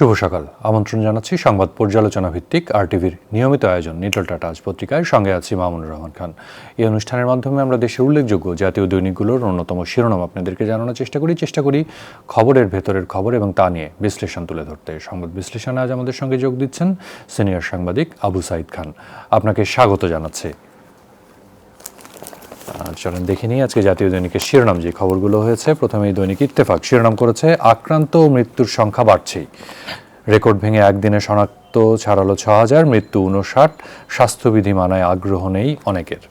শুভ সকাল। আমন্ত্রণ জানাচ্ছি সংবাদ পর্যালোচনা ভিত্তিক আরটিভির নিয়মিত আয়োজন নিটল টাটা আজ পত্রিকায়। সঙ্গে আছি মামুনুর রহমান খান। এই অনুষ্ঠানের মাধ্যমে আমরা দেশের উল্লেখযোগ্য জাতীয় দৈনিকগুলোর অন্যতম শিরোনাম আপনাদেরকে জানানোর চেষ্টা করি খবরের ভেতরের খবর এবং তা নিয়ে বিশ্লেষণ তুলে ধরতে। সংবাদ বিশ্লেষণে আজ আমাদের সঙ্গে যোগ দিচ্ছেন সিনিয়র সাংবাদিক আবু সাইদ খান। আপনাকে স্বাগত জানাচ্ছি। চলেন দেখে নিই আজকে জাতীয় দৈনিকের শিরোনাম যে খবরগুলো হয়েছে। প্রথমেই দৈনিক ইত্তেফাক শিরোনাম করেছে আক্রান্ত ও মৃত্যুর সংখ্যা বাড়ছেই। রেকর্ড ভেঙে একদিনে শনাক্ত ছাড়ালো ৬,০০০, মৃত্যু ৫৯, স্বাস্থ্যবিধি মানায় আগ্রহ নেই অনেকের।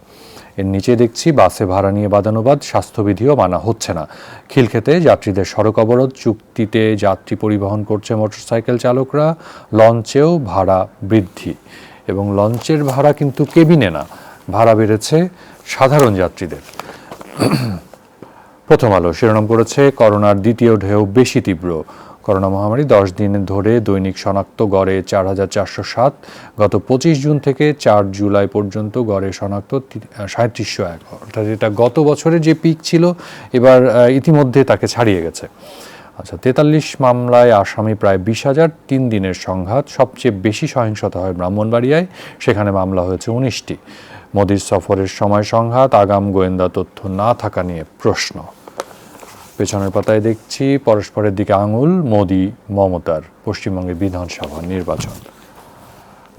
এর নিচে দেখছি বাসে ভাড়া নিয়ে বাদানুবাদ, স্বাস্থ্যবিধিও মানা হচ্ছে না। খিলক্ষেতে যাত্রীদের সড়ক অবরোধ, চুক্তিতে যাত্রী পরিবহন করছে মোটরসাইকেল চালকরা। লঞ্চেও ভাড়া বৃদ্ধি, এবং লঞ্চের ভাড়া কিন্তু কেবিনে না, ভাড়া বেড়েছে সাধারণ যাত্রীদের। প্রথম আলো শিরোনাম করেছে করোনার দ্বিতীয় ঢেউ বেশি তীব্র। করোনা মহামারী ১০ দিন ধরে দৈনিক শনাক্ত গড়ে ৪,৪০৭। গত ২৫ জুন থেকে ৪ জুলাই পর্যন্ত গড়ে শনাক্ত ৩৭০১। অর্থাৎ এটা গত বছরের যে পিক ছিল এবার ইতিমধ্যে তাকে ছাড়িয়ে গেছে। আচ্ছা, ৪৩ মামলায় আসামি প্রায় ২০,০০০। ৩ দিনের সংঘাত। সবচেয়ে বেশি সহিংসতা হয় ব্রাহ্মণবাড়িয়ায়, সেখানে মামলা হয়েছে ১৯টি। মোদির সফরের সময় সংঘাত, আগাম গোয়েন্দা তথ্য না থাকা নিয়ে প্রশ্ন। পেছনের পাতায় দেখছি পরস্পরের দিকে আঙুল মোদি মমতার, পশ্চিমবঙ্গের বিধানসভা নির্বাচন।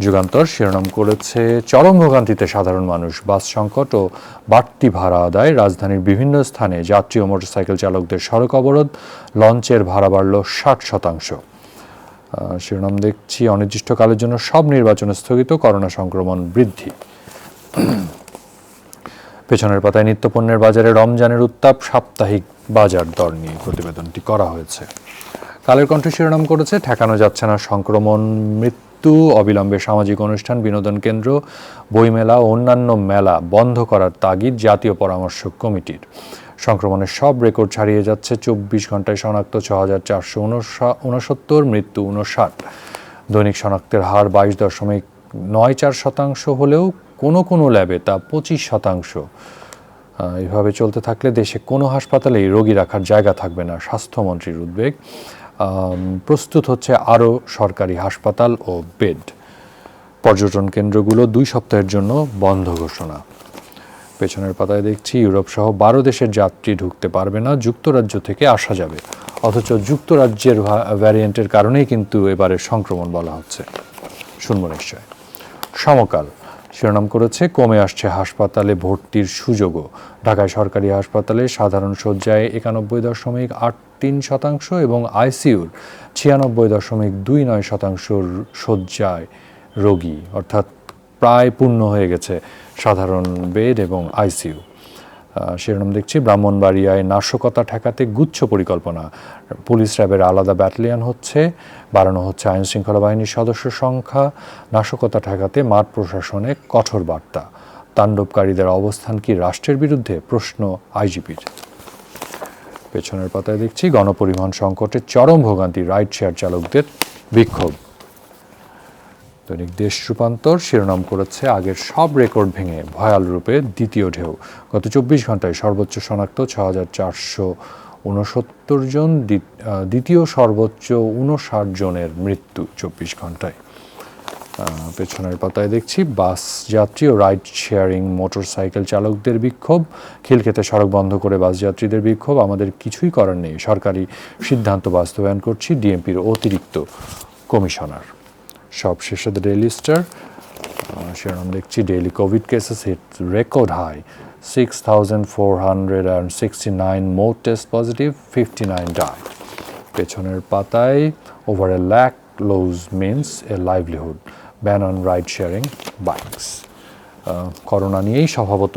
যুগান্তর শিরোনাম করেছে চরম ভোগান্তিতে সাধারণ মানুষ, বাস সংকট ও বাড়তি ভাড়া আদায়। রাজধানীর বিভিন্ন স্থানে যাত্রী ও মোটরসাইকেল চালকদের সড়ক অবরোধ, লঞ্চের ভাড়া বাড়ল ৬০%। শিরোনাম দেখছি অনির্দিষ্টকালের জন্য সব নির্বাচন স্থগিত, করোনা সংক্রমণ বৃদ্ধি। পেছনের পাতায় নিত্যপণ্যের বাজারে রমজানের উত্তাপ, সাপ্তাহিক বাজার দর নিয়ে প্রতিবেদনটি করা হয়েছে। কালের কণ্ঠ শিরোনাম করেছে ঠেকানো যাচ্ছে না সংক্রমণ, মৃত্যু, অবিলম্বে সামাজিক অনুষ্ঠান, বিনোদন কেন্দ্র, বইমেলা ও অন্যান্য মেলা বন্ধ করার তাগিদ জাতীয় পরামর্শক কমিটির। সংক্রমণের সব রেকর্ড ছাড়িয়ে যাচ্ছে। ২৪ ঘন্টায় শনাক্ত ৬,৪৬৯, মৃত্যু ৫৯। দৈনিক শনাক্তের হার ২২.৯৪% হলেও কোনো ল্যাবে তা ২৫%। এভাবে চলতে থাকলে দেশে কোনো হাসপাতালেই রোগী রাখার জায়গা থাকবে না, স্বাস্থ্যমন্ত্রীর উদ্বেগ। প্রস্তুত হচ্ছে আরও সরকারি হাসপাতাল ও বেড। পর্যটন কেন্দ্রগুলো ২ সপ্তাহের জন্য বন্ধ ঘোষণা। পেছনের পাতায় দেখছি ইউরোপ সহ ১২ দেশের যাত্রী ঢুকতে পারবে না, যুক্তরাজ্য থেকে আসা যাবে। অথচ যুক্তরাজ্যের ভ্যারিয়েন্টের কারণেই কিন্তু এবারে সংক্রমণ বলা হচ্ছে। শুনব নিশ্চয়। সমকাল শিরোনাম করেছে কমে আসছে হাসপাতালে ভর্তির সুযোগও। ঢাকায় সরকারি হাসপাতালে সাধারণ শয্যায় ৯১.৮৩% এবং আইসিইউর ৯৬.২৯% শয্যায় রোগী, অর্থাৎ প্রায় পূর্ণ হয়ে গেছে সাধারণ বেড এবং আইসিইউ। শিরোনাম দেখছি ব্রাহ্মণবাড়িয়ায় নাশকতা ঠেকাতে গুচ্ছ পরিকল্পনা, পুলিশ র্যাবের আলাদা ব্যাটালিয়ন হচ্ছে, বাড়ানো হচ্ছে আইন শৃঙ্খলা বাহিনীর সদস্য সংখ্যা। নাশকতা ঠেকাতে মাঠ প্রশাসনে কঠোর বার্তা। তাণ্ডবকারীদের অবস্থান কি রাষ্ট্রের বিরুদ্ধে, প্রশ্ন আইজিপির। পেছনের পাতায় দেখছি গণপরিবহন সংকটে চরম ভোগান্তি, রাইড শেয়ার চালকদের বিক্ষোভ। দৈনিক দেশ রূপান্তর শিরোনাম করেছে আগের সব রেকর্ড ভেঙে ভয়াল রূপে দ্বিতীয় ঢেউ। গত ২৪ ঘন্টায় সর্বোচ্চ শনাক্ত ৬,৪৬৯ জন, দ্বিতীয় সর্বোচ্চ ৫৯ জনের মৃত্যু ২৪ ঘন্টায়। পেছনের পাতায় দেখছি বাস যাত্রী ও রাইড শেয়ারিং মোটরসাইকেল চালকদের বিক্ষোভ। খিলক্ষেতে সড়ক বন্ধ করে বাস যাত্রীদের বিক্ষোভ। আমাদের কিছুই করার নেই, সরকারি সিদ্ধান্ত বাস্তবায়ন করছি, ডিএমপির অতিরিক্ত কমিশনার। সব শেষে ডেইলি স্টার শিরোনাম দেখছি daily covid cases hit record high, 6,469 more test positive, 59 died. পেছনের পাতায় over a lakh lose means a livelihood, ban on ride sharing bikes. Corona নিয়েই স্বভাবত,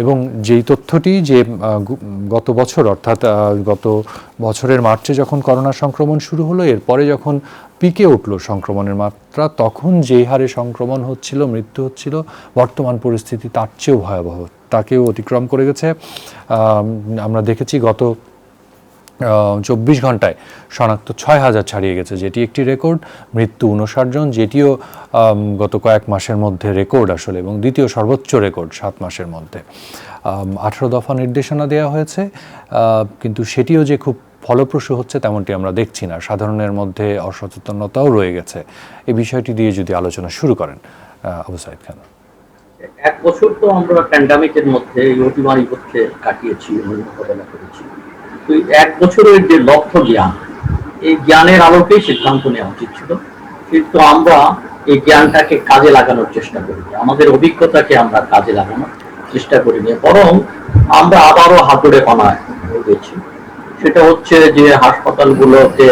এবং যেই তথ্যটি যে গত বছর অর্থাৎ গত বছরের মার্চে যখন করোনা সংক্রমণ শুরু হলো, এরপরে যখন পিকে উঠল সংক্রমণের মাত্রা, তখন যেই হারে সংক্রমণ হচ্ছিল, মৃত্যু হচ্ছিল, বর্তমান পরিস্থিতি তার চেয়েও ভয়াবহ, তাকেও অতিক্রম করে গেছে। আমরা দেখেছি গত ২৪ ঘন্টায় শনাক্ত ৬,০০০ ছাড়িয়ে গেছে, যেটি একটি রেকর্ড। মৃত্যু ৫৯ জন, যেটিও গত কয়েক মাসের মধ্যে রেকর্ড আসলে, এবং দ্বিতীয় সর্বোচ্চ রেকর্ড ৭ মাসের মধ্যে। ১৮ দফা নির্দেশনা দেওয়া হয়েছে, কিন্তু সেটিও যে খুব ফলপ্রসূ হচ্ছে তেমনটি আমরা দেখছি না, সাধারণের মধ্যে অসচেতনতাও রয়ে গেছে। এই বিষয়টি দিয়ে যদি আলোচনা শুরু করেন আবু সাঈদ খান। এক বছর তো আমরা প্যান্ডামিকের মধ্যে অতিমারি করতে কাটিয়েছি, মোকাবেলা করেছি। তো এক বছরের যে লক্ষ্য জ্ঞান, এই জ্ঞানের আলোকেই সিদ্ধান্ত নেওয়া উচিত ছিল, কিন্তু আমরা এই জ্ঞানটাকে কাজে লাগানোর চেষ্টা করিনি, আমাদের অভিজ্ঞতাকে আমরা কাজে লাগানোর চেষ্টা করিনি, বরং আমরা আবারও হাতুড়ে পানায় গেছি। সেটা হচ্ছে যে হাসপাতালগুলোকে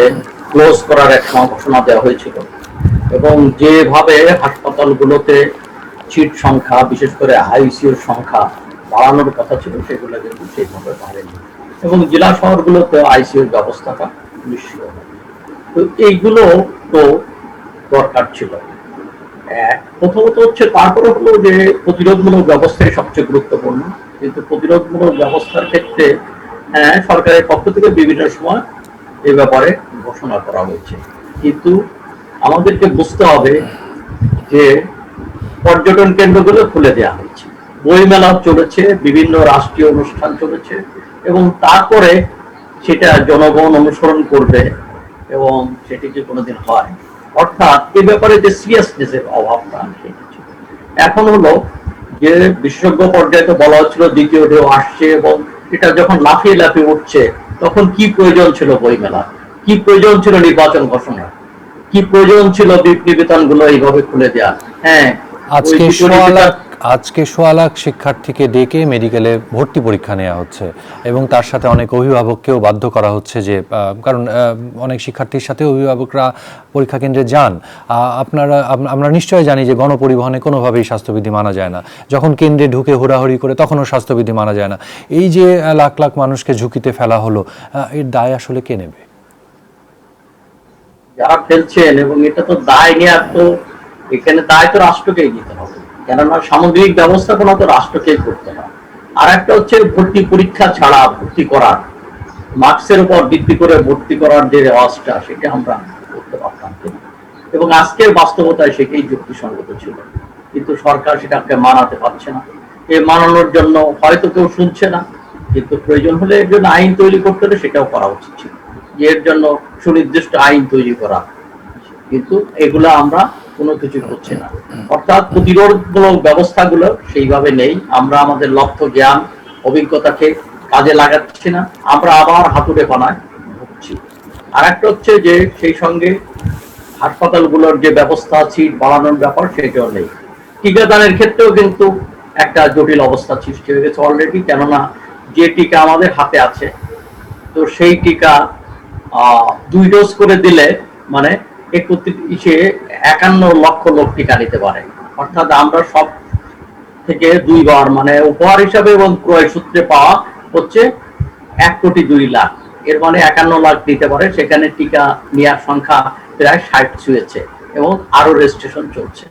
ক্লোজ করার এক ঘোষণা দেওয়া হয়েছিল, এবং যেভাবে হাসপাতালগুলোতে সিট সংখ্যা, বিশেষ করে আইসিইউর সংখ্যা বাড়ানোর কথা ছিল, সেগুলো কিন্তু সেইভাবে বাড়েনি, এবং জেলা শহরগুলোতে আইসিইউর ব্যবস্থাটা নিশ্চিত। তো এইগুলো তো দরকার ছিল। প্রথমত হচ্ছে, তারপরে হলো যে প্রতিরোধমূলক ব্যবস্থাই সবচেয়ে গুরুত্বপূর্ণ, কিন্তু প্রতিরোধমূলক ব্যবস্থার ক্ষেত্রে সরকারের পক্ষ থেকে বিভিন্ন সময় এ ব্যাপারে ঘোষণা করা হয়েছে, কিন্তু আমাদেরকে বুঝতে হবে যে পর্যটন কেন্দ্রগুলো খুলে দেওয়া হয়েছে, বইমেলা চলেছে, বিভিন্ন রাষ্ট্রীয় অনুষ্ঠান চলেছে, এবং তারপরে সেটা জনগণ অনুসরণ করবে এবং সেটি কি কোনোদিন হয়, অর্থাৎ এ ব্যাপারে যে সিরিয়াসনেসের অভাবটা এখন হলো যে বিশেষজ্ঞ পর্যায়ে তো বলা হচ্ছিল দ্বিতীয় ঢেউ আসছে, এবং এটা যখন লাফিয়ে লাফিয়ে উঠছে, তখন কি প্রয়োজন ছিল বইমেলা, কি প্রয়োজন ছিল নির্বাচন ঘোষণা, কি প্রয়োজন ছিল বিপণিবিতান গুলো এইভাবে খুলে দেওয়া। আজকে ১৬ লাখ শিক্ষার্থীকে ডেকে মেডিকেলে ভর্তি পরীক্ষা নেওয়া হচ্ছে, এবং তার সাথে অনেক অভিভাবককেও বাধ্য করা হচ্ছে যে, কারণ অনেক শিক্ষার্থীর সাথে অভিভাবকরা পরীক্ষা কেন্দ্রে যান। আমরা নিশ্চয়ই জানি যে গণপরিবহনে কোনোভাবেই স্বাস্থ্যবিধি মানা যায় না, যখন কেন্দ্রে ঢুকে হুড়াহুড়ি করে তখনও স্বাস্থ্যবিধি মানা যায় না। এই যে লাখ লাখ মানুষকে ঝুঁকিতে ফেলা হলো, এর দায় আসলে কে নেবে? যারা ফেলছেন, এবং এটা তো দায় নেওয়ার তো এখানে দায় তো রাষ্ট্রকেই নিতে হবে, কেননা সামগ্রিক ব্যবস্থাপনা তো রাষ্ট্রকেই করতে হয়। আর একটা হচ্ছে ভর্তি পরীক্ষা ছাড়া ভর্তি করার, মার্কসের উপর ভিত্তি করে ভর্তি করার যে রেওয়াজটা, সেটা আমরা করতে পারতাম কিনা, এবং আজকের বাস্তবতায় সেটাই যুক্তিসঙ্গত ছিল, কিন্তু সরকার সেটাকে মানাতে পারছে না। এই মানানোর জন্য হয়তো কেউ শুনছে না, কিন্তু প্রয়োজন হলে এর জন্য আইন তৈরি করতে হলে সেটাও করা উচিত ছিল, যে এর জন্য সুনির্দিষ্ট আইন তৈরি করা, কিন্তু এগুলো আমরা কোনো কিছু করছি না। অর্থাৎ প্রতিরোধমূলক ব্যবস্থাগুলো সেইভাবে নেই, আমরা আমাদের লক্ষ্য জ্ঞান অভিজ্ঞতাকে কাজে লাগাচ্ছি না, আমরা আবার হাতুড়ে পানায় ভুগছি। আর একটা হচ্ছে যে সেই সঙ্গে হাসপাতালগুলোর যে ব্যবস্থা, সিট বাড়ানোর ব্যাপার, সেটাও নেই। টিকাদানের ক্ষেত্রেও কিন্তু একটা জটিল অবস্থা সৃষ্টি হয়ে গেছে অলরেডি, কেননা যে টিকা আমাদের হাতে আছে, তো সেই টিকা 2 ডোজ করে দিলে মানে 51 লক্ষ লোক টিকা নিতে পারে, অর্থাৎ আমরা সব থেকে 2 বার মানে উপহার হিসাবে এবং ক্রয় সূত্রে পাওয়া হচ্ছে 1,02,00,000, এর মানে 51 লাখ দিতে পারে। সেখানে টিকা নেওয়ার সংখ্যা প্রায় 60 ছুঁয়েছে, এবং আরো রেজিস্ট্রেশন চলছে।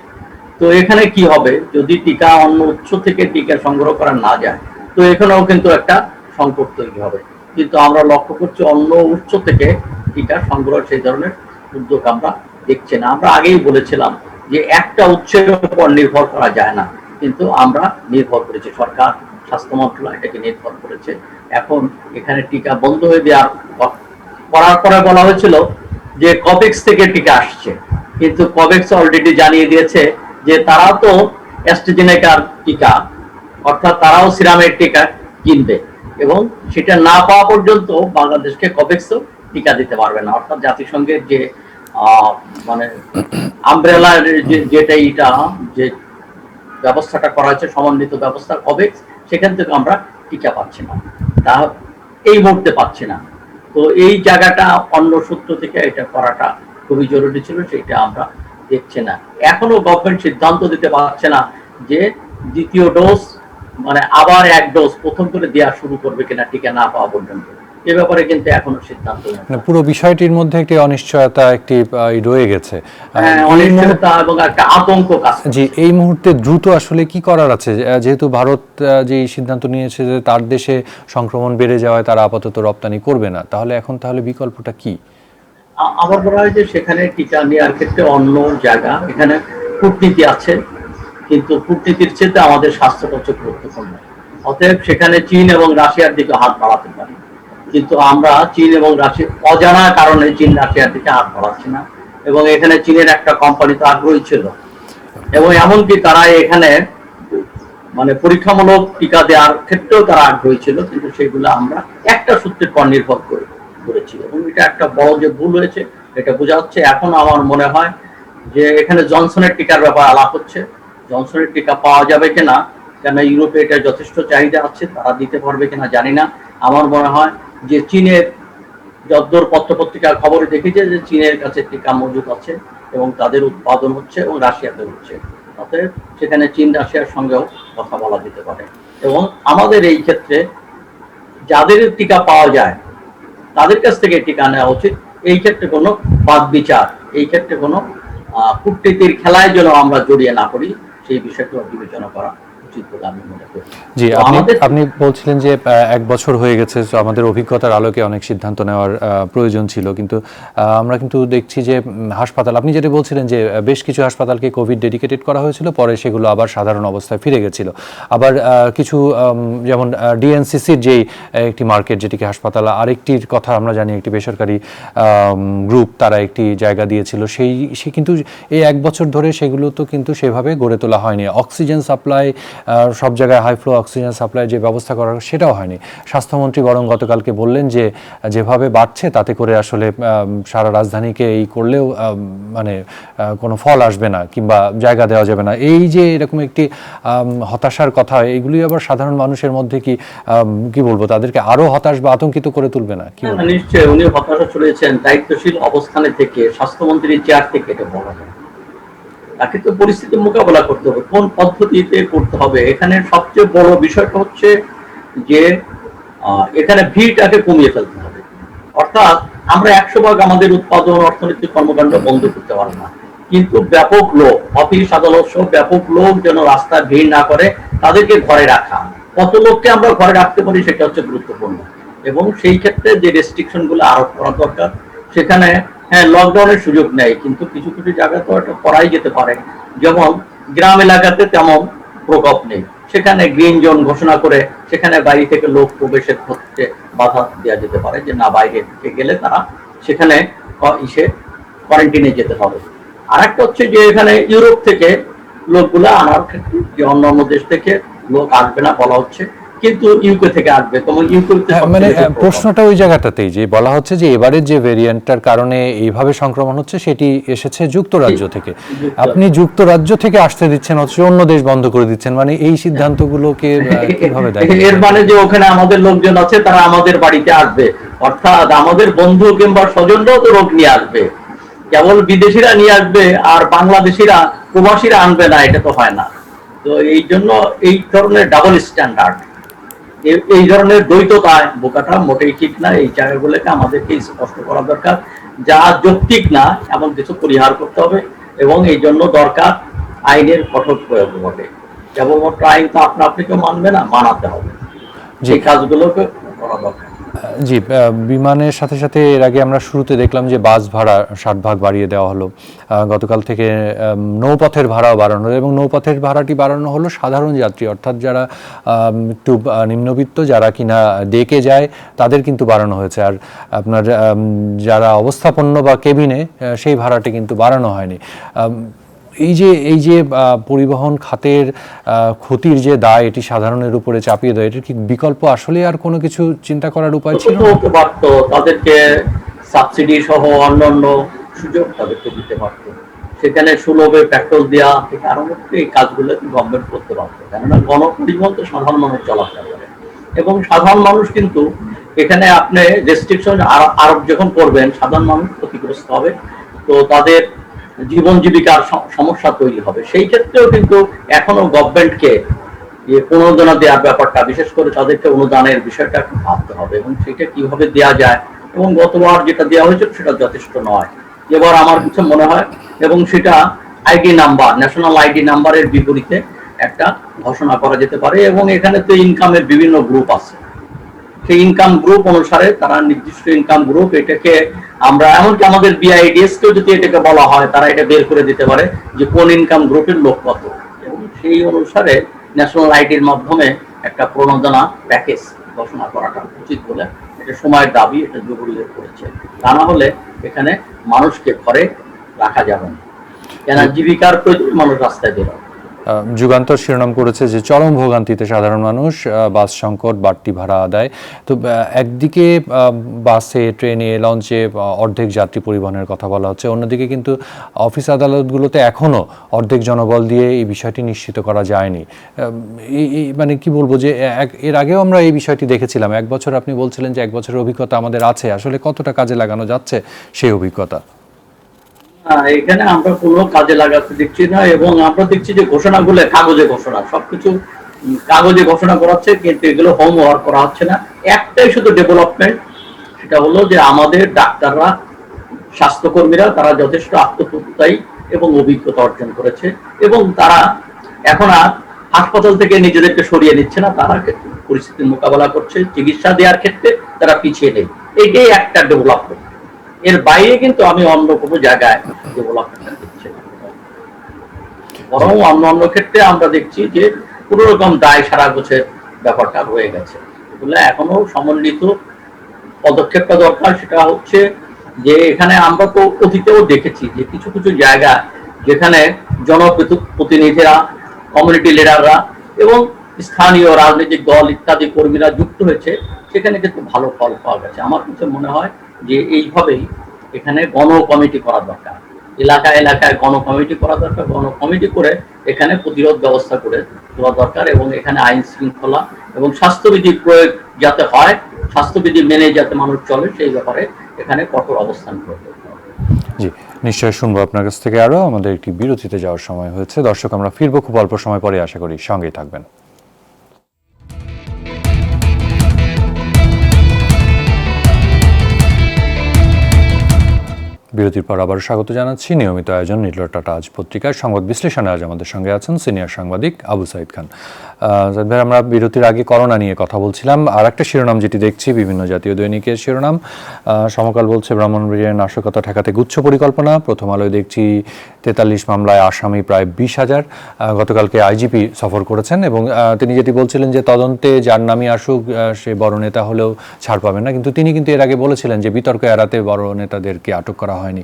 তো এখানে কি হবে, যদি টিকা অন্য উৎস থেকে টিকা সংগ্রহ করা না যায়, তো এখানেও কিন্তু একটা সংকট তৈরি হবে। কিন্তু আমরা লক্ষ্য করছি অন্য উৎস থেকে টিকা সংগ্রহ সেই ধরনের উদ্যোগ আমরা দেখছি না। আমরা আগেই বলেছিলাম যে একটা উৎসের উপর নির্ভর করা যায় না, কিন্তু আমরা নির্ভর করেছি, সরকার স্বাস্থ্য মন্ত্রণালয় এটাকে নির্ভর করেছে। এখন এখানে টিকা বন্ধ হয়ে দেওয়ার করার পরে বলা হয়েছিল যে কভ্যাক্স থেকে টিকা আসছে, কিন্তু কভ্যাক্স অলরেডি জানিয়ে দিয়েছে যে তারাও তো অ্যাস্ট্রাজেনেকার টিকা, অর্থাৎ তারাও সিরামের টিকা কিনবে, এবং সেটা না পাওয়া পর্যন্ত বাংলাদেশকে কভ্যাক্সও টিকা দিতে পারবে না। অর্থাৎ জাতিসংঘের যে মানে আমব্রেলা যেটা এটা যে ব্যবস্থাটা করা হয়েছে, সমন্বিত ব্যবস্থা কভ্যাক্স, সেখান থেকে আমরা টিকা পাচ্ছি না, তা এই মুহূর্তে পাচ্ছি না। তো এই জায়গাটা অন্য সূত্র থেকে এটা করাটা খুবই জরুরি ছিল, সেটা আমরা দেখছি না। এখনো গভর্নমেন্ট সিদ্ধান্ত দিতে পারছে না যে দ্বিতীয় ডোজ মানে আবার 1 ডোজ প্রথম করে দেওয়া শুরু করবে কিনা টিকা না পাওয়া পর্যন্ত, এ ব্যাপারে কিন্তু এখনো সিদ্ধান্ত নেই। পুরো বিষয়টির মধ্যে একটি অনিশ্চয়তা একটি রয়ে গেছে, অনিশ্চয়তা এবং একটা আতঙ্ক কাজ। জি, এই মুহূর্তে দ্রুত আসলে কি করার আছে, যেহেতু ভারত যে সিদ্ধান্ত নিয়েছে যে তার দেশে সংক্রমণ বেড়ে যাওয়ায় তারা আপাতত রপ্তানি করবে না, তাহলে বিকল্পটা কি? আমার মনে হয় যে সেখানে টিকা নেওয়ার ক্ষেত্রে অন্য জায়গা, এখানে কূটনীতি আছে, কিন্তু কূটনীতির চেয়ে আমাদের স্বাস্থ্যটা হচ্ছে গুরুত্বপূর্ণ। অতএব সেখানে চীন এবং রাশিয়ার দিকে হাত বাড়াতে পারে, কিন্তু আমরা চীন এবং রাশিয়া অজানা কারণে চীন রাশিয়ার দিকে হাত বাড়াচ্ছি না, এবং এখানে চীনের একটা কোম্পানি তো আগ্রহী ছিল, এবং এমনকি তারা এখানে মানে পরীক্ষামূলক টিকা দেওয়ার ক্ষেত্রেও তারা আগ্রহী ছিল, কিন্তু সেগুলো আমরা একটা সূত্রের পর নির্ভর করেছি, এবং এটা একটা বড় যে ভুল হয়েছে এটা বোঝা যাচ্ছে। এখন আমার মনে হয় যে এখানে জনসনের টিকার ব্যাপার আলাপ হচ্ছে, জনসনের টিকা পাওয়া যাবে কিনা, কেন ইউরোপে এটা যথেষ্ট চাহিদা আছে, তারা দিতে পারবে কিনা জানি না। আমার মনে হয় যে চীনের যদ্দূর পত্রপত্রিকার খবরে দেখেছে যে চীনের কাছে টিকা মজুদ আছে এবং তাদের উৎপাদন হচ্ছে এবং রাশিয়াতে হচ্ছে, অতএব সেখানে চীন রাশিয়ার সঙ্গেও কথা বলা যেতে পারে। এবং আমাদের এই ক্ষেত্রে যাদের টিকা পাওয়া যায় তাদের কাছ থেকে টিকা নেওয়া উচিত। এই ক্ষেত্রে কোনো বাদ বিচার, এই ক্ষেত্রে কোনো কূটনীতির খেলায় যেন আমরা জড়িয়ে না পড়ি, সেই বিষয়টি বিবেচনা করা উচিত বলে আমি মনে করি। জি, আপনি বলছিলেন যে 1 বছর হয়ে গেছে, আমাদের অভিজ্ঞতার আলোকে অনেক সিদ্ধান্ত নেওয়ার প্রয়োজন ছিল, কিন্তু আমরা কিন্তু দেখছি যে হাসপাতাল, আপনি যেটা বলছিলেন যে বেশ কিছু হাসপাতালকে কোভিড ডেডিকেটেড করা হয়েছিল, পরে সেগুলো আবার সাধারণ অবস্থায় ফিরে গেছিল। আবার কিছু যেমন ডিএনসিসির যেই একটি মার্কেট, যেটিকে হাসপাতাল, আরেকটির কথা আমরা জানি একটি বেসরকারি গ্রুপ তারা একটি জায়গা দিয়েছিল, সে কিন্তু এই 1 বছর ধরে সেগুলো তো কিন্তু সেভাবে গড়ে তোলা হয়নি। অক্সিজেন সাপ্লাই, সব জায়গায় হাই ফ্লো অক্সিজেন সাপ্লাই যে ব্যবস্থা করা সেটাও হয়নি। স্বাস্থ্যমন্ত্রী বরং গতকালকে বললেন যে যেভাবে বাড়ছে তাতে করে আসলে সারা রাজধানীকে এই করলেও মানে কোনো ফল আসবে না কিংবা জায়গা দেওয়া যাবে না। এই যে এরকম একটি হতাশার কথা, এগুলি আবার সাধারণ মানুষের মধ্যে কি বলবো, তাদেরকে আরো হতাশ বা আতঙ্কিত করে তুলবে না? কি নিশ্চয়ই উনি হতাশা চলেছেন, দায়িত্বশীল অবস্থানে থেকে স্বাস্থ্যমন্ত্রীর চেয়ার থেকে এটা বলা যায়। তাকে তো পরিস্থিতির মোকাবেলা করতে হবে, কোন পদ্ধতিতে করতে হবে। এখানে সবচেয়ে বড় বিষয়টা হচ্ছে যে এখানে ভিড়টাকে কমিয়ে ফেলতে হবে। অর্থাৎ আমরা 100 ভাগ আমাদের উৎপাদন অর্থনৈতিক কর্মকাণ্ড বন্ধ করতে পারবো না, কিন্তু ব্যাপক লোক, অফিস আদালত সহ ব্যাপক লোক যেন রাস্তায় ভিড় না করে, তাদেরকে ঘরে রাখা। কত লোককে আমরা ঘরে রাখতে পারি সেটা হচ্ছে গুরুত্বপূর্ণ, এবং সেই ক্ষেত্রে যে রেস্ট্রিকশন গুলো আরোপ করা দরকার। সেখানে হ্যাঁ, লকডাউনের সুযোগ নেই, কিন্তু কিছু কিছু জায়গায় তো এটা করাই যেতে পারে। যেমন গ্রাম এলাকাতে তেমন প্রকোপ নেই, সেখানে গ্রিন জোন ঘোষণা করে সেখানে বাইরে থেকে লোক প্রবেশের ক্ষেত্রে বাধা দেওয়া যেতে পারে, যে না, বাইরে থেকে গেলে তারা সেখানে কোয়ারেন্টিনে যেতে হবে। আর একটা হচ্ছে যে এখানে ইউরোপ থেকে লোকগুলো আনার ক্ষেত্রে যে অন্যান্য দেশ থেকে লোক আসবে না বলা হচ্ছে, কিন্তু ইউকে থেকে আসবে। তোমার মানে প্রশ্নটা ওই জায়গাটাতেই যে বলা হচ্ছে যে এবারের যে ভেরিয়েন্টটার কারণে এইভাবে সংক্রমণ হচ্ছে সেটি এসেছে যুক্তরাজ্য থেকে। আপনি যুক্তরাজ্য থেকে আসতে দিচ্ছেন, অথচ অন্য দেশ বন্ধ করে দিচ্ছেন, মানে এই সিদ্ধান্তগুলোকে কিভাবে দেখেন? এর মানে যে ওখানে আমাদের লোকজন আছে, তারা আমাদের বাড়িতে আসবে, অর্থাৎ আমাদের বন্ধু কিংবা স্বজনরাও তো রোগ নিয়ে আসবে। কেবল বিদেশিরা নিয়ে আসবে আর বাংলাদেশিরা প্রবাসীরা আনবে না, এটা তো হয় না। তো এই জন্য এই ধরনের ডাবল স্ট্যান্ডার্ড, এই ধরনের দ্বৈততায় বোকাটা মোটেই ঠিক না। এই জায়গাগুলোকে আমাদেরকে স্পষ্ট করা দরকার, যা যৌক্তিক না এমন কিছু পরিহার করতে হবে, এবং এই জন্য দরকার আইনের কঠোর প্রয়োগ ঘটে। কেবলমাত্র আইন তো আপনি কেউ মানবে না, মানাতে হবে, সেই কাজগুলোকে করা দরকার। জি, বিমানের সাথে সাথে এর আগে আমরা শুরুতে দেখলাম যে বাস ভাড়া 60 ভাগ বাড়িয়ে দেওয়া হলো। গতকাল থেকে নৌপথের ভাড়াও বাড়ানো হলো, এবং নৌপথের ভাড়াটি বাড়ানো হলো সাধারণ যাত্রী, অর্থাৎ যারা একটু নিম্নবিত্ত, যারা কিনা ডেকে যায়, তাদের কিন্তু বাড়ানো হয়েছে। আর আপনার যারা অবস্থাপন্ন বা কেবিনে, সেই ভাড়াটি কিন্তু বাড়ানো হয়নি। এই যে পরিবহন খাতের ক্ষতির যে দায় এটি সাধারণের উপরে চাপিয়ে দেয়, এটার কি বিকল্প আসলে আর কোনো কিছু চিন্তা করার উপায় ছিল? তাদেরকে সাবসিডি সহ অন্যান্য সুযোগ তাদেরকে দিতে পারত, সেখানে সুলভে পেট্রোল দেওয়া থেকে আরম্ভ করে এই কাজগুলো গভর্নমেন্ট করতে পারতো। কেননা গণপরিবহন তো সাধারণ মানুষ চলাফেরা করে, এবং সাধারণ মানুষ কিন্তু এখানে আপনি রেস্ট্রিকশন আরোপ যখন করবেন, সাধারণ মানুষ ক্ষতিগ্রস্ত হবে, তো তাদের জীবন জীবিকার সমস্যা তৈরি হবে। সেই ক্ষেত্রেও কিন্তু এখনো গভর্নমেন্টকে প্রণোদনা দেওয়ার ব্যাপারটা, বিশেষ করে তাদেরকে অনুদানের বিষয়টা ভাবতে হবে, এবং সেটা কিভাবে দেওয়া যায়। এবং গতবার যেটা দেওয়া হয়েছিল সেটা যথেষ্ট নয়, এবার আমার কিছু মনে হয়, এবং সেটা আইডি নাম্বার, ন্যাশনাল আইডি নাম্বারের বিপরীতে একটা ঘোষণা করা যেতে পারে। এবং এখানে তো ইনকামের বিভিন্ন গ্রুপ আছে, সেই ইনকাম গ্রুপ অনুসারে তারা নির্দিষ্ট ইনকাম গ্রুপ, এটাকে আমরা এমনকি আমাদের বিআইডিএস কেও যদি এটাকে বলা হয়, তারা এটা বের করে দিতে পারে যে কোন ইনকাম গ্রুপের লোক কত, এবং সেই অনুসারে ন্যাশনাল আইডির মাধ্যমে একটা প্রণোদনা প্যাকেজ ঘোষণা করাটা উচিত বলে এটা সময়ের দাবি, এটা জরুরি হয়ে পড়েছে। তা না হলে এখানে মানুষকে ঘরে রাখা যাবে না, কেন জীবিকার প্রয়োজন মানুষ রাস্তায় বেরোয়। যুগান্তর শিরোনাম করেছে যে চরম ভোগান্তিতে সাধারণ মানুষ, বাস সংকট, বাড়তি ভাড়া আদায়। তো একদিকে বাসে, ট্রেনে, লঞ্চে অর্ধেক যাত্রী পরিবহনের কথা বলা হচ্ছে, অন্যদিকে কিন্তু অফিস আদালতগুলোতে এখনও অর্ধেক জনবল দিয়ে এই বিষয়টি নিশ্চিত করা যায়নি। মানে কি বলবো যে এর আগেও আমরা এই বিষয়টি দেখেছিলাম। 1 বছর আপনি বলছিলেন যে 1 বছরের অভিজ্ঞতা আমাদের আছে, আসলে কতটা কাজে লাগানো যাচ্ছে সেই অভিজ্ঞতা? এখানে আমরা কোনো কাজে লাগাতে দেখছি না, এবং আমরা দেখছি যে ঘোষণাগুলো কাগজে ঘোষণা, সবকিছু কাগজে ঘোষণা করাচ্ছে, কিন্তু এগুলো হোমওয়ার্ক করা হচ্ছে না। একটাই শুধু ডেভেলপমেন্ট, সেটা হলো যে আমাদের ডাক্তাররা, স্বাস্থ্যকর্মীরা তারা যথেষ্ট আত্মপ্রত্যয়ী এবং অভিজ্ঞতা অর্জন করেছে, এবং তারা এখন আর হাসপাতাল থেকে নিজেদেরকে সরিয়ে নিচ্ছে না, তারা পরিস্থিতির মোকাবেলা করছে, চিকিৎসা দেওয়ার ক্ষেত্রে তারা পিছিয়ে নেই। এইটাই একটা ডেভেলপমেন্ট। এর বাইরে কিন্তু আমি অন্য কোনো জায়গায় ডেভেলপমেন্ট দেখছি না, বরং অন্য ক্ষেত্রে আমরা দেখছি যে কোন রকম দায় সারা গোছের ব্যাপারটা রয়ে গেছে। এগুলো এখনো সমন্বিত পদক্ষেপটা দরকার। সেটা হচ্ছে যে এখানে আমরা তো অতীতেও দেখেছি যে কিছু কিছু জায়গা যেখানে জনপ্রতিনিধিরা, কমিউনিটি লিডাররা এবং স্থানীয় রাজনৈতিক দল ইত্যাদি কর্মীরা যুক্ত হয়েছে, সেখানে কিন্তু ভালো ফল পাওয়া গেছে। আমার কাছে মনে হয় যে এইভাবেই এখানে গণ কমিটি করা দরকার, এলাকায় এলাকায় গণ কমিটি করা দরকার, গণ কমিটি করে এখানে প্রতিরোধ ব্যবস্থা করে দেওয়া দরকার, এবং এখানে আইন শৃঙ্খলা এবং স্বাস্থ্যবিধি প্রয়োগ যাতে হয়, স্বাস্থ্যবিধি মেনে যাতে মানুষ চলে, সেই ব্যাপারে এখানে কঠোর অবস্থান করতে হবে। জি, নিশ্চয়ই শুনবো আপনার কাছ থেকে আরো। আমাদের একটি বিরতিতে যাওয়ার সময় হয়েছে। দর্শক, আমরা ফিরবো খুব অল্প সময় পরে, আশা করি সঙ্গেই থাকবেন। বিরতির পর আবার স্বাগত জানাচ্ছি। নিয়মিত আয়োজন নীলরটা আজ পত্রিকার সংবাদ বিশ্লেষণে আজ আমাদের সঙ্গে আছেন সিনিয়র সাংবাদিক আবু সাইদ খান। আমরা বিরতির আগে করোনা নিয়ে কথা বলছিলাম। আর একটা শিরোনাম যেটি দেখছি বিভিন্ন জাতীয় দৈনিকের শিরোনাম, সমকাল বলছে ব্রাহ্মণবাড়িয়ার নাশকতা ঠেকাতে গুচ্ছ পরিকল্পনা। প্রথম আলোয় দেখছি 43 মামলায় আসামি প্রায় 20,000। গতকালকে আইজিপি সফর করেছেন এবং তিনি যেটি বলছিলেন যে তদন্তে যার নামই আসুক সে বড় নেতা হলেও ছাড় পাবেন না, কিন্তু তিনি কিন্তু এর আগে বলেছিলেন যে বিতর্ক এড়াতে বড় নেতাদেরকে আটক করা হয়নি।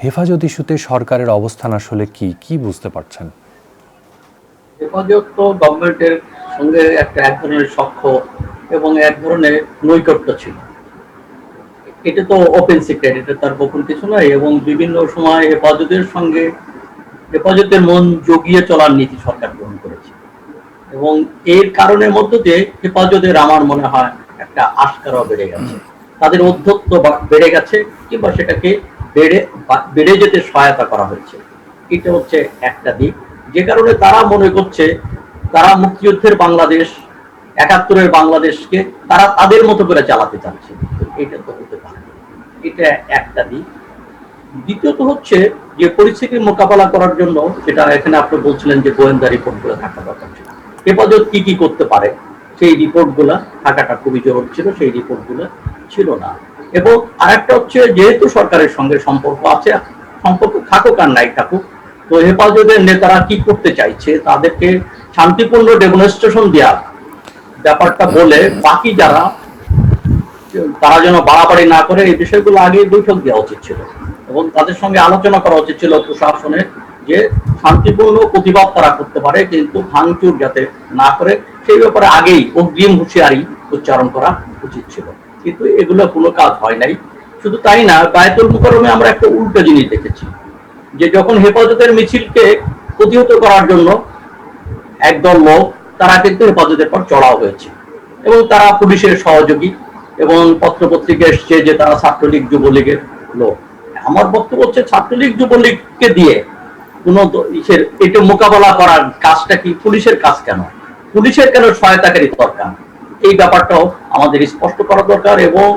হেফাজত ইস্যুতে সরকারের অবস্থান আসলে কি বুঝতে পারছেন? হেফাজত তো গভর্নমেন্টের সঙ্গে এক ধরনের সখ্য এবং এক ধরনের নৈকট্য ছিল, এটা তো ওপেন সিক্রেট, এটা তার গোপন কিছু নয়। এবং বিভিন্ন সময় হেফাজতের সঙ্গে হেফাজতের মন জগিয়ে চলার নীতি সরকার গ্রহণ করেছে, এবং এর কারণের মধ্য দিয়ে হেফাজতের আমার মনে হয় একটা আস্কারও বেড়ে গেছে, তাদের অধ্যত্ব বেড়ে গেছে, কিংবা সেটাকে বেড়ে যেতে সহায়তা করা হয়েছে। এটা হচ্ছে একটা দিক, যে কারণে তারা মনে করছে তারা মুক্তিযুদ্ধের বাংলাদেশ, 71-এর বাংলাদেশকে তারা তাদের মতো করে চালাতে চাচ্ছে। এটা তো হতে পারে, এটা একটা দিক। দ্বিতীয়ত হচ্ছে যে পরিস্থিতি মোকাবেলা করার জন্য, যেটা এখানে আপনি বলছিলেন যে গোয়েন্দা রিপোর্টগুলো থাকা দরকার ছিল, হেফাজত কি করতে পারে সেই রিপোর্টগুলো থাকাটা খুবই জরুরি ছিল, সেই রিপোর্টগুলো ছিল না। এবং আরেকটা হচ্ছে, যেহেতু সরকারের সঙ্গে সম্পর্ক আছে, সম্পর্ক থাকুক আর নাই থাকুক, তো হেফাজতের নেতারা কি করতে চাইছে তাদেরকে শান্তিপূর্ণ ডেমনস্ট্রেশন দেওয়ার ব্যাপারটা বলে বাকি যারা, তারা যেন বাড়াবাড়ি না করে, এই বিষয়গুলো আগে বৈঠক দেওয়া উচিত ছিল এবং তাদের সঙ্গে আলোচনা করা উচিত ছিল প্রশাসনের, যে শান্তিপূর্ণ প্রতিবাদ তারা করতে পারে কিন্তু ভাঙচুর যাতে না করে, সেই ব্যাপারে আগেই অগ্রিম হুঁশিয়ারি উচ্চারণ করা উচিত ছিল। কিন্তু এগুলো কোনো কাজ হয় নাই। শুধু তাই না, বায়তুল মুকাররমে আমরা একটা উল্টো জিনিস দেখেছি, যে যখন হেফাজতের মিছিলকে প্রতিহত করার জন্য একদল লোক, তারা কিন্তু হেফাজতের পর চড়াও হয়েছে এবং তারা পুলিশের সহযোগী, এবং পত্রপত্রিকা এসছে যে তারা ছাত্রলীগ যুবলীগের লোক। আমার বক্তব্য হচ্ছে, ছাত্রলীগ যুবলীগকে দিয়ে কোন এটা মোকাবেলা করার কাজটা কি পুলিশের কাজ? কেন পুলিশের কেন সহায়তাকারী দরকার? এই ব্যাপারটাও আমাদের স্পষ্ট করা দরকার, এবং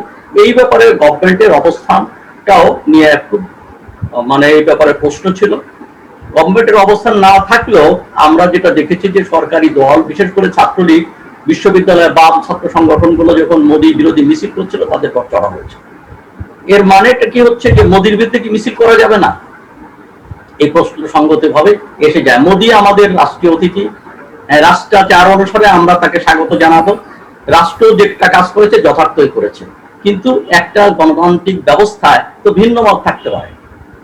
এই ব্যাপারে গভর্নমেন্টের অবস্থানটাও নিয়ে একটু এই ব্যাপারে প্রশ্ন ছিল। গভর্নমেন্টের অবস্থান না থাকলেও আমরা যেটা দেখেছি যে সরকারি দল, বিশেষ করে ছাত্রলীগ, বিশ্ববিদ্যালয়ের বাম ছাত্র সংগঠনগুলো যখন মোদী বিরোধী মিছিল করছিল, তাদের পর চড়া হয়েছে। এর মানেটা কি হচ্ছে যে মোদীর বিরুদ্ধে কি মিছিল করা যাবে না? এই প্রশ্ন সঙ্গতভাবে এসে যায়। মোদী আমাদের রাষ্ট্রীয় অতিথি, রাষ্ট্রাচার অনুসারে আমরা তাকে স্বাগত জানাবো। রাষ্ট্র যেটা কাজ করেছে যথার্থই করেছে, কিন্তু একটা গণতান্ত্রিক ব্যবস্থায় তো ভিন্ন মত থাকতে পারে,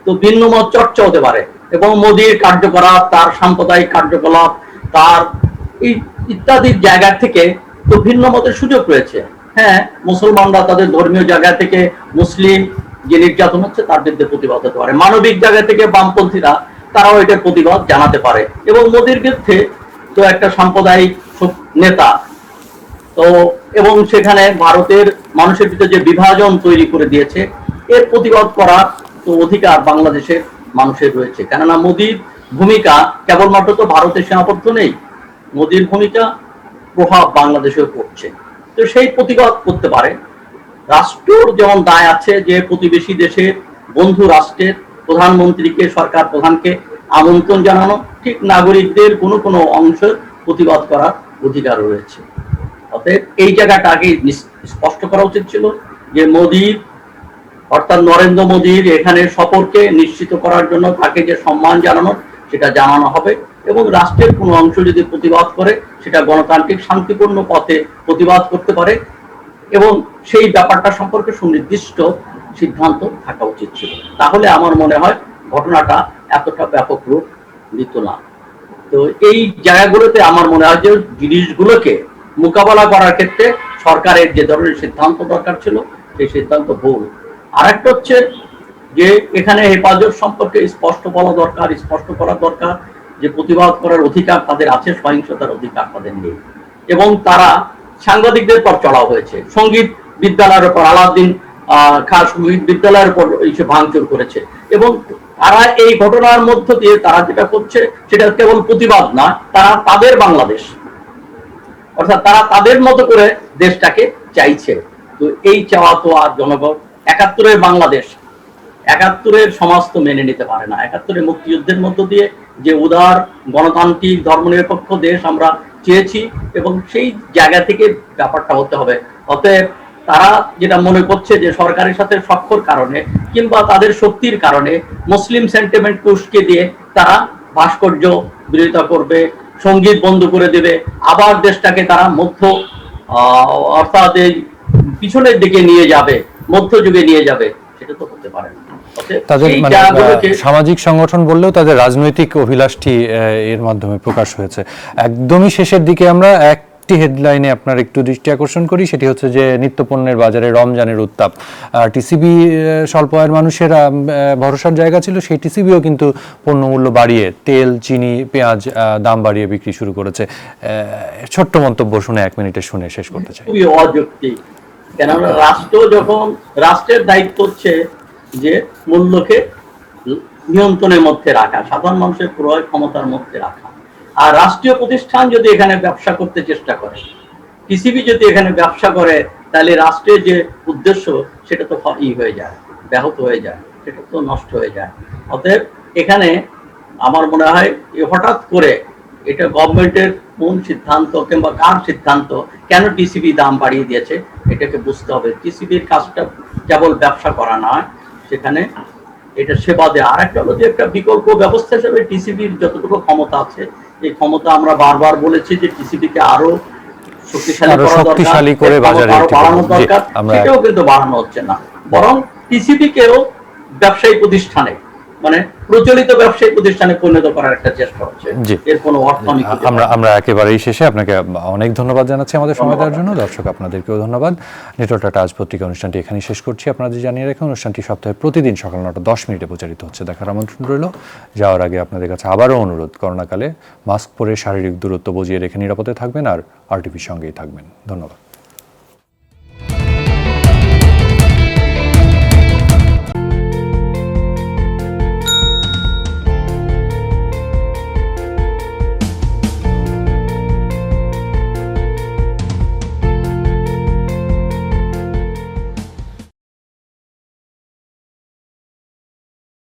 তো ভিন্ন মত চর্চা হতে পারে, এবং মোদীর কার্যকলাপ, তার সাম্প্রদায়িক কার্যকলাপ, তার এই ইত্যাদি জায়গা থেকে তো ভিন্ন মতের সুযোগ রয়েছে। হ্যাঁ, মুসলমানরা তাদের ধর্মীয় জায়গা থেকে মুসলিম যে নির্যাতন হচ্ছে তার বিরুদ্ধে প্রতিবাদ হতে পারে, মানবিক জায়গা থেকে বামপন্থীরা তারাও এটার প্রতিবাদ জানাতে পারে, এবং মোদীর বিরুদ্ধে তো একটা সাম্প্রদায়িক নেতা তো, এবং সেখানে ভারতের মানুষের ভিতরে যে বিভাজন তৈরি করে দিয়েছে, এর প্রতিবাদ করার তো অধিকার বাংলাদেশের মানুষের রয়েছে। কেননা মোদীর ভূমিকা কেবলমাত্র তো ভারতের সীমাবদ্ধ নেই, মোদীর ভূমিকা প্রভাব বাংলাদেশেও পড়ছে, তো সেই প্রতিবাদ করতে পারে। রাষ্ট্রর যেমন দায় আছে যে প্রতিবেশী দেশের বন্ধু রাষ্ট্রের প্রধানমন্ত্রীকে, সরকার প্রধানকে আমন্ত্রণ জানানো, ঠিক নাগরিকদের কোনো কোনো অংশের প্রতিবাদ করার অধিকার রয়েছে। অতএব এই জায়গাটা আগে স্পষ্ট করা উচিত ছিল যে মোদীর, অর্থাৎ নরেন্দ্র মোদীর এখানে সফরকে নিশ্চিত করার জন্য তাকে যে সম্মান জানানো সেটা জানানো হবে, এবং রাষ্ট্রের কোনো অংশ যদি প্রতিবাদ করে সেটা গণতান্ত্রিক শান্তিপূর্ণ পথে প্রতিবাদ করতে পারে, এবং সেই ব্যাপারটা সম্পর্কে সুনির্দিষ্ট সিদ্ধান্ত থাকা উচিত ছিল। তাহলে আমার মনে হয় ঘটনাটা এতটা ব্যাপক রূপ নিত না। তো এই জায়গাগুলোতে আমার মনে হয় যে জিনিসগুলোকে মোকাবেলা করার ক্ষেত্রে সরকারের যে ধরনের সিদ্ধান্ত দরকার ছিল সেই সিদ্ধান্ত ভুল। আর একটা হচ্ছে যে এখানে হেফাজত সম্পর্কে স্পষ্ট বলা দরকার, স্পষ্ট করা দরকার যে প্রতিবাদ করার অধিকার তাদের আছে, সহিংসতার অধিকার তাদের নেই, এবং তারা সাংবাদিকদের পর চড়াও হয়েছে, সঙ্গীত বিদ্যালয়ের উপর আলাউদ্দিন খাঁ সঙ্গীত বিদ্যালয়ের উপর এসে ভাঙচুর করেছে, এবং তারা এই ঘটনার মধ্য দিয়ে তারা যেটা করছে সেটা কেবল প্রতিবাদ না, তারা তাদের বাংলাদেশ, অর্থাৎ তারা তাদের মতো করে দেশটাকে চাইছে। তো এই চাওয়া তো আর জনগণ ৭১-এর বাংলাদেশ, ৭১-এর সমাজ তো মেনে নিতে পারে না। ৭১-এর মুক্তিযুদ্ধের মধ্য দিয়ে যে উদার গণতান্ত্রিক ধর্মনিরপেক্ষ দেশ আমরা চেয়েছি, এবং সেই জায়গা থেকে ব্যাপারটা হতে হবে। অতএব তারা যেটা মনে করছে যে সরকারের সাথে সখ্যর কারণে কিংবা তাদের শক্তির কারণে মুসলিম সেন্টিমেন্ট পুষকে দিয়ে তারা ভাস্কর্য বিরোধিতা করবে, সঙ্গীত বন্ধ করে দেবে, আবার দেশটাকে তারা অর্থাৎ এই পিছনের দিকে নিয়ে যাবে, মধ্যযুগে নিয়ে যাবে, সেটা তো হতে পারে না। তাদের সামাজিক সংগঠন বললেও তাদের রাজনৈতিক অভিলাষটি এর মাধ্যমে প্রকাশ হয়েছে। একদমই শেষের দিকে আমরা একটি হেডলাইনে আপনার একটু দৃষ্টি আকর্ষণ করি, সেটি হচ্ছে যে নিত্যপণ্যের বাজারে রমজানের উত্তাপ। টিসিবি স্বল্প আয়ের মানুষের ভরসার জায়গা ছিল, সেই টিসিবিও কিন্তু পণ্যমূল্য বাড়িয়ে, তেল, চিনি, পেঁয়াজ দাম বাড়িয়ে বিক্রি শুরু করেছে। ছোট্ট মন্তব্য শুনে 1 মিনিটে শুনে শেষ করতে চাই। খুবই অযৌক্তিক, কেননা রাষ্ট্র যখন, রাষ্ট্রের দায়িত্ব হচ্ছে যে মূল্যকে নিয়ন্ত্রণের মধ্যে রাখা, সাধারণ মানুষের ক্রয় ক্ষমতার মধ্যে রাখা, আর রাষ্ট্রীয় প্রতিষ্ঠান যদি এখানে ব্যবসা করতে চেষ্টা করে, টিসিবি যদি এখানে ব্যবসা করে, তাহলে রাষ্ট্রের যে উদ্দেশ্য সেটা তো হয়ে যায়, ব্যাহত হয়ে যায়, সেটা তো নষ্ট হয়ে যায়। অতএব এখানে আমার মনে হয় হঠাৎ করে এটা গভর্নমেন্টের কোন সিদ্ধান্ত কিংবা কার সিদ্ধান্ত, কেন টিসিবি দাম বাড়িয়ে দিয়েছে এটাকে বুঝতে হবে। টিসিবির কাজটা কেবল ব্যবসা করা নয়, সেখানে এটা সেবা দেয়। আর একটা হলো যে একটা বিকল্প ব্যবস্থা হিসেবে টিসিবির যতটুকু ক্ষমতা আছে, এই ক্ষমতা আমরা বারবার বলেছি যে টিসিবিকে আরো শক্তিশালী করে বাজারে বাড়ানো দরকার, সেটাও কিন্তু বাড়ানো হচ্ছে না, বরং টিসিবিকেও ব্যবসায়ী প্রতিষ্ঠানে, মানে প্রচলিত ব্যবসায়ী প্রতিষ্ঠানে পরিণত করার একটা চেষ্টা হচ্ছে। এর কোনো অর্থ নেই। আমরা একেবারেই শেষে আপনাকে অনেক ধন্যবাদ জানাচ্ছি আমাদের সময় দেওয়ার জন্য। দর্শক আপনাদেরকেও ধন্যবাদ। নেটওয়ার্ক টাটা আজ পত্রিকা অনুষ্ঠানটি এখানেই শেষ করছি। আপনাদের জানিয়ে রাখুন, অনুষ্ঠানটি সপ্তাহে প্রতিদিন সকাল 9টা 10 মিনিটে প্রচারিত হচ্ছে। দেখার আমন্ত্রণ রইল। যাওয়ার আগে আপনাদের কাছে আবারও অনুরোধ, করোনাকালে মাস্ক পরে শারীরিক দূরত্ব বজিয়ে রেখে নিরাপদে থাকবেন আর আরটিভির সঙ্গেই থাকবেন। ধন্যবাদ।